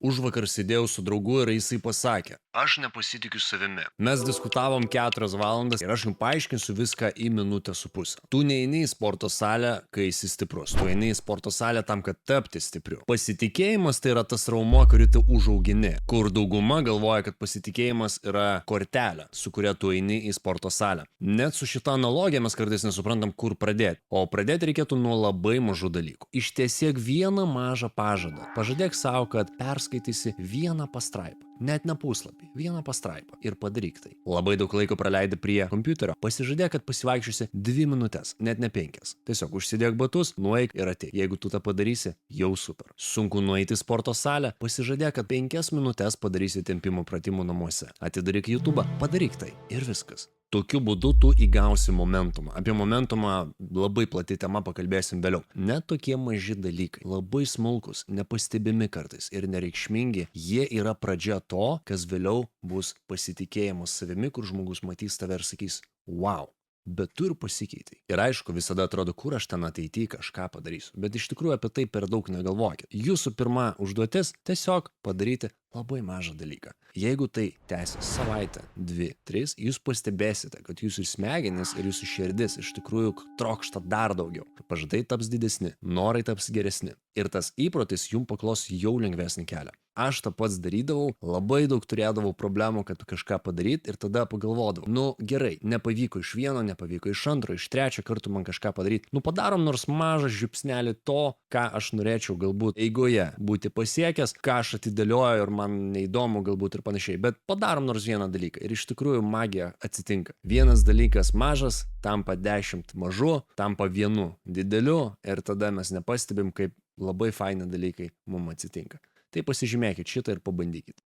Užvakar sėdėjau su draugu ir jisai pasakė, aš nepasitikiu savimi. Mes diskutavom 4 valandas ir aš jums paaiškinsiu viską į minutę su pusę. Tu neini į sporto salę, kai esi stiprus. Tu eini į sporto salę tam, kad tapti stipriu. Pasitikėjimas tai yra tas raumo, kurį tu užaugini. Kur dauguma galvoja, kad pasitikėjimas yra kortelė, su kuria tu eini į sporto salę. Net su šita analogija mes kartais nesuprantam, kur pradėti. O pradėti reikėtų nuo labai mažų dalykų. Ištiesiek vieną mažą pažadą. Pažadėk savo, kad perskaitysi vieną pastraipą. Net ne puslapį, vieną pastraipą ir padaryk tai. Labai daug laiko praleidi prie kompiuterio, pasižadėk, kad pasivaikščiosi 2 minutės, net ne 5. Tiesiog užsidėk batus, nueik ir ateik. Jeigu tu tą padarysi, jau super. Sunku nueiti į sporto salę, pasižadėk, kad 5 minutės padarysi tempimo pratimų namuose. Atidaryk YouTube, padaryk tai ir viskas. Tokiu būdu tu įgausi momentumą. Apie momentumą labai plati tema, pakalbėsim vėliau. Net tokie maži dalykai, labai smulkus, nepastebimi kartais ir nereikšmingi, jie yra pradžia to, kas vėliau bus pasitikėjimas savimi, kur žmogus matys tave ir sakys, wow. Bet tu ir pasikeitai. Ir aišku, visada atrodo, kur aš ten ateityje kažką padarysiu. Bet iš tikrųjų apie tai per daug negalvokit. Jūsų pirma užduotis tiesiog padaryti labai mažą dalyką. Jeigu tai tęsis savaitę, 2, 3, jūs pastebėsite, kad jūsų smegenys ir jūsų širdis iš tikrųjų trokšta dar daugiau. Pažadai taps didesni, norai taps geresni. Ir tas įprotis jums paklos jau lengvesnį kelią. Aš tą pats darydavau, labai daug turėdavau problemų, kad kažką padaryti ir tada pagalvodavau, nu gerai, nepavyko iš vieno, nepavyko iš antro, iš trečio kartų man kažką padaryti. Nu padarom nors mažą žiupsnelį to, ką aš norėčiau galbūt eigoje būti pasiekęs, ką aš atidėlioju ir man neįdomu galbūt ir panašiai, bet padarom nors vieną dalyką ir iš tikrųjų magija atsitinka. Vienas dalykas mažas, tampa 10 mažu, tampa 1 dideliu ir tada mes nepastebim, kaip labai faini dalykai mums atsitinka. Tai pasižymėkit šitą ir pabandykit.